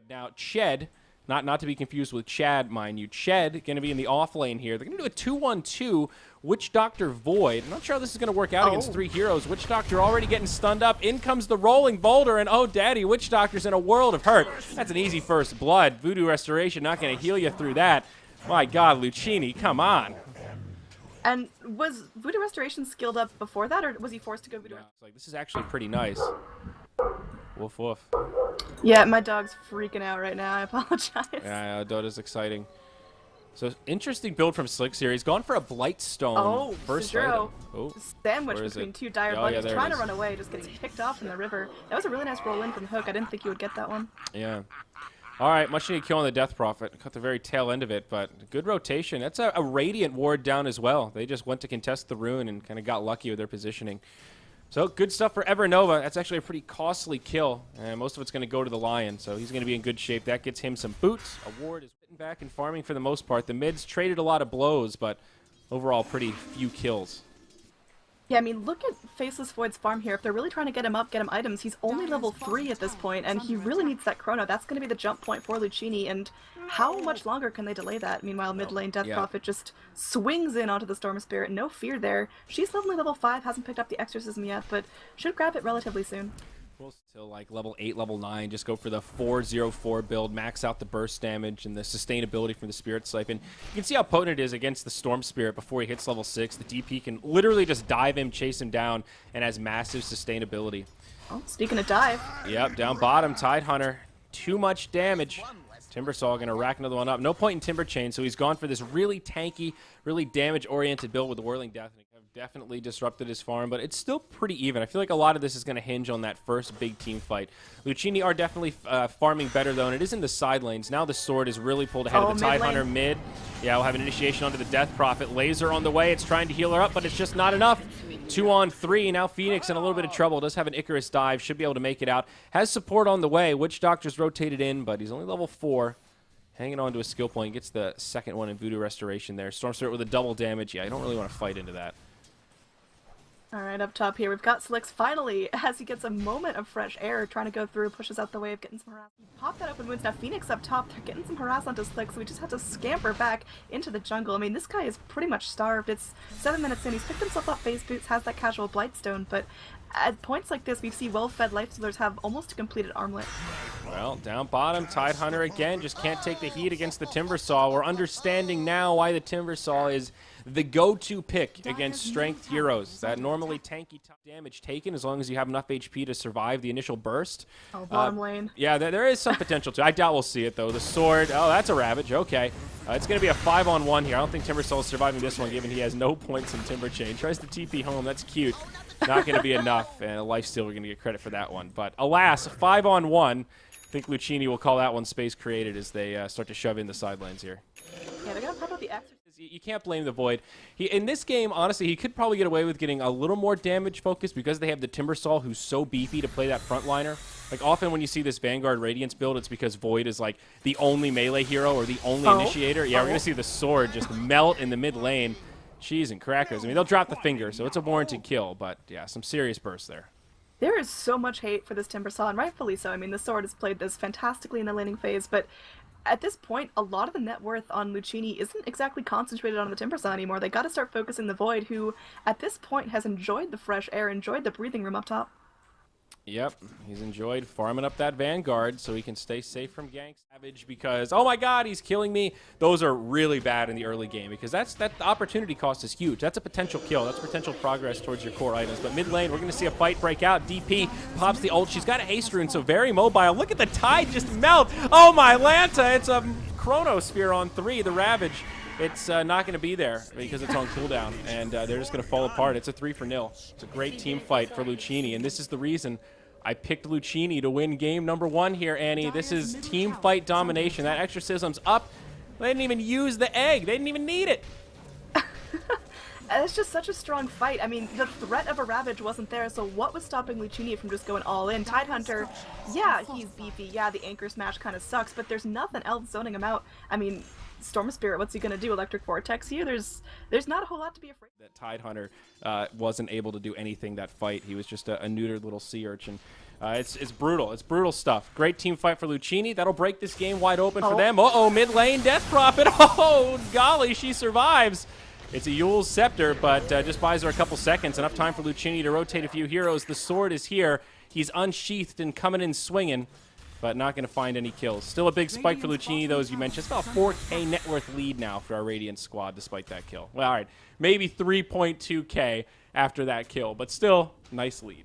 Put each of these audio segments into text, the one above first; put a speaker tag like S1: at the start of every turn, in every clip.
S1: Now, Ched, not to be confused with Chad, mind you. Ched going to be in the off lane here. They're going to do a 2-1-2 Witch Doctor Void. I'm not sure how this is going to work out against 3 heroes. Witch Doctor already getting stunned up. In comes the rolling boulder, and oh, daddy, Witch Doctor's in a world of hurt. That's an easy first blood. Voodoo Restoration not going to heal you through that. My God, Luccini, come on.
S2: And was Voodoo Restoration skilled up before that, or was he forced to go Voodoo?
S1: Yeah, it's like, this is actually pretty nice. Woof, woof.
S2: Yeah, my dog's freaking out right now. I apologize.
S1: Yeah, Dota's exciting. So, interesting build from EN.SLiCKz here. He's gone for a Blightstone first item.
S2: Oh, sandwich between 2 dire buttons, trying to run away, just gets picked off in the river. That was a really nice roll in from the hook. I didn't think you would get that one.
S1: Yeah. All right, much needed kill on the Death Prophet. Cut the very tail end of it, but good rotation. That's a Radiant ward down as well. They just went to contest the Rune and kind of got lucky with their positioning. So good stuff for EverNova. That's actually a pretty costly kill, and most of it's going to go to the Lion, so he's going to be in good shape. That gets him some boots. A ward is sitting back and farming for the most part. The mids traded a lot of blows, but overall pretty few kills.
S2: Yeah, I mean, look at Faceless Void's farm here. If they're really trying to get him up, get him items, he's only level 3 at this point, and he really needs that chrono. That's going to be the jump point for Luccini, and how much longer can they delay that? Meanwhile, mid lane Death Prophet just swings in onto the Storm Spirit. No fear there. She's only level 5, hasn't picked up the Exorcism yet, but should grab it relatively soon. Till
S1: like level 8, level 9, just go for the 4-0-4 build, max out the burst damage and the sustainability from the Spirit Siphon. You can see how potent it is against the Storm Spirit before he hits level 6. The DP can literally just dive him, chase him down, and has massive sustainability.
S2: Oh, speaking of dive.
S1: Yep, down bottom, Tidehunter. Too much damage. Timbersaw going to rack another one up. No point in Timber Chain, so he's gone for this really tanky, really damage-oriented build with the Whirling Death. Definitely disrupted his farm, but it's still pretty even. I feel like a lot of this is going to hinge on that first big team fight. Luccini are definitely farming better, though, and it is in the side lanes. Now the Sword is really pulled ahead of the Tidehunter mid. Yeah, we'll have an initiation onto the Death Prophet. Laser on the way. It's trying to heal her up, but it's just not enough. 2-on-3. Now Phoenix in a little bit of trouble. Does have an Icarus dive. Should be able to make it out. Has support on the way. Witch Doctor's rotated in, but he's only level 4. Hanging on to a skill point. Gets the second one in Voodoo Restoration there. Storm Spirit with a double damage. Yeah, I don't really want to fight into that.
S2: Alright, up top here, we've got EN.SLiCKz finally, as he gets a moment of fresh air, trying to go through, pushes out the wave, getting some harass. Pop that open wounds. Now Phoenix up top, they're getting some harass onto EN.SLiCKz, so we just have to scamper back into the jungle. I mean, this guy is pretty much starved. It's 7 minutes in, he's picked himself up phase boots, has that casual Blightstone, but at points like this, we see well-fed lifestealers have almost a completed armlet.
S1: Well, down bottom, Tidehunter again, just can't take the heat against the Timbersaw. We're understanding now why the Timbersaw is the go-to pick against strength heroes. That normally tanky top damage taken as long as you have enough HP to survive the initial burst.
S2: Oh, bottom lane.
S1: Yeah, there is some potential to. I doubt we'll see it, though. The Sword, oh, that's a Ravage. Okay. It's going to be a 5-on-1 here. I don't think Timbersaw is surviving this one, given he has no points in Timber Chain. Tries to TP home. That's cute. Not going to be enough, and a lifesteal, we're going to get credit for that one. But alas, 5-on-1. I think Luccini will call that one space created as they start to shove in the side lanes here.
S2: Yeah, they're going to pop out the Exorcism.
S1: You can't blame the Void. In this game, honestly, he could probably get away with getting a little more damage focus because they have the Timbersaw, who's so beefy to play that frontliner. Like, often when you see this Vanguard Radiance build, it's because Void is, like, the only melee hero or the only initiator. Yeah, we're going to see the Sword just melt in the mid lane. Cheese and crackers. I mean, they'll drop the finger, so it's a warranted kill, but, yeah, some serious bursts there.
S2: There is so much hate for this Timbersaw, and rightfully so. I mean, the Sword has played this fantastically in the laning phase, but at this point, a lot of the net worth on Luccini isn't exactly concentrated on the Timbersaw anymore. They got to start focusing the Void, who, at this point, has enjoyed the fresh air, enjoyed the breathing room up top.
S1: Yep, he's enjoyed farming up that Vanguard so he can stay safe from gank Savage because, oh my god, he's killing me. Those are really bad in the early game because that opportunity cost is huge. That's a potential kill. That's potential progress towards your core items. But mid lane, we're going to see a fight break out. DP pops the ult. She's got a haste rune, so very mobile. Look at the Tide just melt. Oh my Lanta, it's a Chronosphere on 3, the Ravage. It's not going to be there because it's on cooldown, and they're just going to fall apart. It's a 3-0. It's a great team fight for Luccini, and this is the reason I picked Luccini to win game number 1 here, Annie. This is team fight domination. That Exorcism's up. They didn't even use the egg. They didn't even need it.
S2: It's just such a strong fight. I mean, the threat of a Ravage wasn't there, so what was stopping Luccini from just going all in? Tidehunter, yeah, he's beefy. Yeah, the Anchor Smash kind of sucks, but there's nothing else zoning him out. I mean, Storm Spirit, what's he gonna do? Electric Vortex here? There's not a whole lot to be afraid of.
S1: That Tidehunter wasn't able to do anything that fight. He was just a neutered little sea urchin. It's brutal. It's brutal stuff. Great team fight for Luccini. That'll break this game wide open for them. Uh-oh, mid lane, Death Prophet. Oh, golly, she survives. It's a Yule's Scepter, but just buys her a couple seconds. Enough time for Luccini to rotate a few heroes. The sword is here. He's unsheathed and coming in swinging, but not going to find any kills. Still a big spike for Luccini, though, as you mentioned. It's about a 4K net worth lead now for our Radiant squad, despite that kill. Well, all right, maybe 3.2K after that kill, but still, nice lead.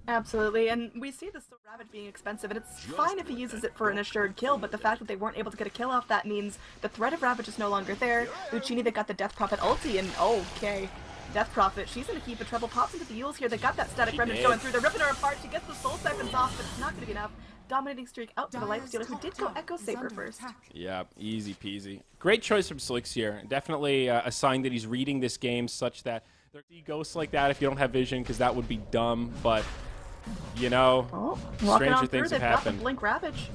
S2: Absolutely, and we see the Sword Ravage being expensive, and it's fine if he uses it for an assured kill, but the fact that they weren't able to get a kill off that means the threat of Ravage is no longer there. Luccini, they got the Death Prophet ulti, and okay. Death Prophet, she's in a heap of trouble, pops into the Yules here, they got that static remnant going through, they're ripping her apart, she gets the soul siphons off, but it's not going to be enough. Dominating streak out to the Lifestealer, who did go Echo Saber first.
S1: Yeah, easy peasy. Great choice from EN..SLiCKz here. Definitely a sign that he's reading this game such that there see ghosts like that if you don't have vision, because that would be dumb, but you know, stranger things have happened.
S2: Got the Blink Ravage.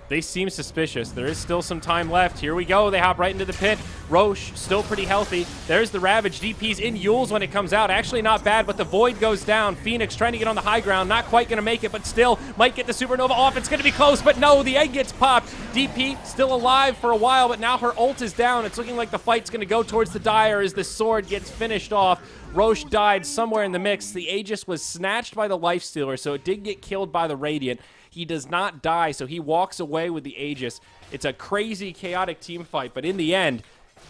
S1: They seem suspicious. There is still some time left. Here we go. They hop right into the pit. Roche still pretty healthy. There's the Ravage. DP's in Yules when it comes out. Actually not bad, but the Void goes down. Phoenix trying to get on the high ground. Not quite going to make it, but still might get the Supernova off. It's going to be close, but no, the egg gets popped. DP still alive for a while, but now her ult is down. It's looking like the fight's going to go towards the Dire as the sword gets finished off. Roche died somewhere in the mix. The Aegis was snatched by the Lifestealer, so it did get killed by the Radiant. He does not die, so he walks away with the Aegis. It's a crazy, chaotic team fight, but in the end,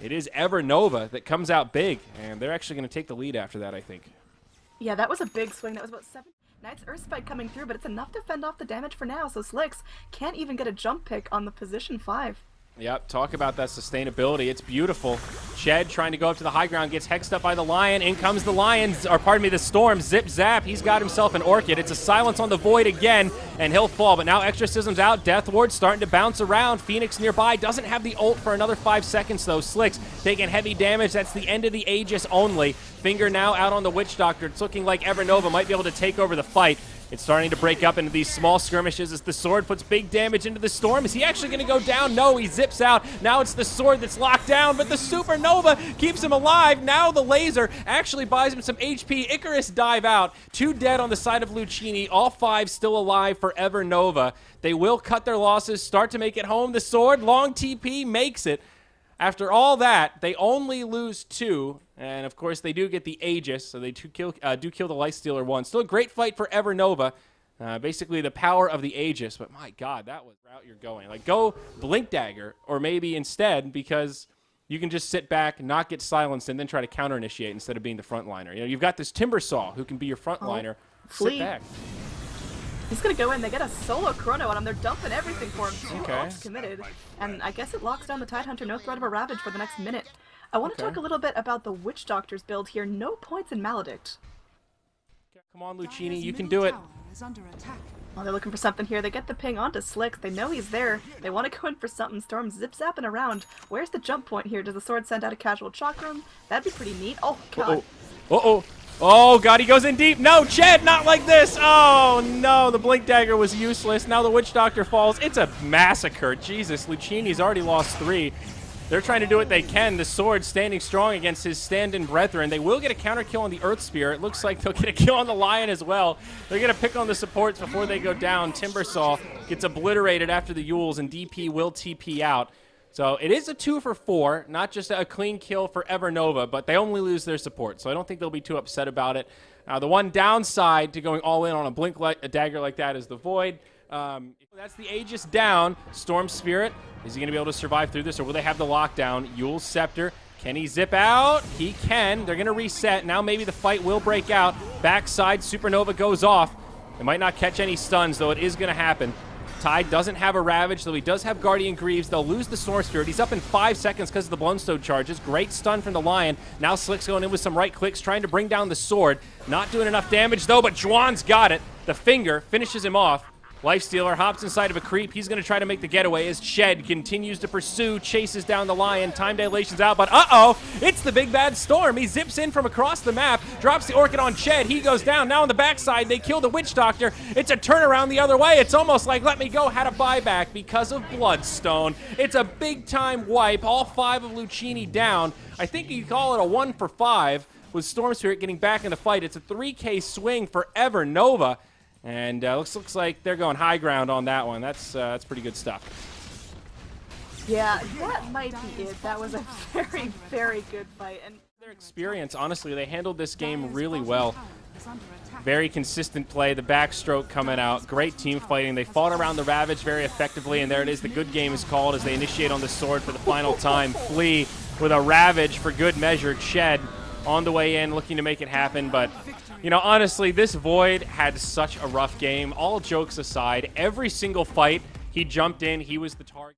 S1: it is EverNova that comes out big, and they're actually going to take the lead after that, I think.
S2: Yeah, that was a big swing. That was about 7 Knight's Earth Spike coming through, but it's enough to fend off the damage for now, so EN..SLiCKz can't even get a jump pick on the position 5.
S1: Yep, talk about that sustainability. It's beautiful. Shed trying to go up to the high ground, gets hexed up by the Lion. In comes the Lions, or pardon me, the Storm. Zip zap. He's got himself an Orchid. It's a silence on the Void again, and he'll fall. But now Exorcism's out. Death Ward starting to bounce around. Phoenix nearby. Doesn't have the ult for another 5 seconds, though. EN.SLiCKz taking heavy damage. That's the end of the Aegis only. Finger now out on the Witch Doctor. It's looking like EverNova might be able to take over the fight. It's starting to break up into these small skirmishes as the sword puts big damage into the Storm. Is he actually going to go down? No, he zips out. Now it's the sword that's locked down, but the Supernova keeps him alive. Now the laser actually buys him some HP. Icarus dive out. 2 dead on the side of Luccini. All 5 still alive for EverNova. They will cut their losses, start to make it home. The sword, long TP, makes it. After all that, they only lose 2, and of course they do get the Aegis, so they do kill the Lifestealer 1. Still a great fight for EverNova. Basically the power of the Aegis, but my God, that was the route you're going. Like, go Blink Dagger, or maybe instead, because you can just sit back, not get silenced, and then try to counter-initiate instead of being the frontliner. You know, you've got this Timbersaw who can be your frontliner. Sit back.
S2: He's gonna go in, they get a solo chrono on him, they're dumping everything for him. 2 ults committed, and I guess it locks down the Tidehunter, no threat of a Ravage for the next minute. I want to talk a little bit about the Witch Doctor's build here, no points in Maledict.
S1: Come on, Luccini, you can do it.
S2: Well, they're looking for something here, they get the ping onto EN.SLiCKz, they know he's there, they want to go in for something. Storm zip-zapping around. Where's the jump point here? Does the sword send out a casual chakram? That'd be pretty neat. Oh, God.
S1: Uh-oh. Oh, God, he goes in deep. No, Ched, not like this. Oh, no, the Blink Dagger was useless. Now the Witch Doctor falls. It's a massacre. Jesus, Luccini's already lost 3. They're trying to do what they can. The sword standing strong against his stand-in brethren. They will get a counter kill on the Earth Spear. It looks like they'll get a kill on the Lion as well. They're going to pick on the supports before they go down. Timbersaw gets obliterated after the Yules, and DP will TP out. So it is a 2 for 4, not just a clean kill for EverNova, but they only lose their support, so I don't think they'll be too upset about it. The one downside to going all in on a dagger like that is the Void. That's the Aegis down. Storm Spirit, is he going to be able to survive through this, or will they have the lockdown? Yule's Scepter, can he zip out? He can. They're going to reset. Now maybe the fight will break out. Backside, Supernova goes off. It might not catch any stuns, though it is going to happen. Tide doesn't have a Ravage, though he does have Guardian Greaves. They'll lose the Storm Spirit. He's up in 5 seconds because of the Blundstone charges. Great stun from the Lion. Now EN.SLiCKz going in with some right clicks, trying to bring down the sword. Not doing enough damage, though, but Juan's got it. The finger finishes him off. Lifestealer hops inside of a creep. He's going to try to make the getaway as Ched continues to pursue, chases down the Lion. Time Dilation's out, but uh-oh, it's the big bad Storm. He zips in from across the map, drops the Orchid on Ched. He goes down. Now on the backside, they kill the Witch Doctor. It's a turnaround the other way. It's almost like Let Me Go had a buyback because of Bloodstone. It's a big-time wipe. All 5 of Luccini down. I think you call it a 1 for 5 with Storm Spirit getting back in the fight. It's a 3K swing for EverNova. And looks like they're going high ground on that one. That's pretty good stuff.
S2: Yeah, that might be it. That was a very, very good fight. And
S1: their experience, honestly, they handled this game really well. Very consistent play, the backstroke coming out, great team fighting. They fought around the Ravage very effectively, and there it is. The good game is called as they initiate on the sword for the final time. FLEE with a Ravage for good measure. Shed on the way in, looking to make it happen. But, you know, honestly, this Void had such a rough game. All jokes aside, every single fight, he jumped in, he was the target.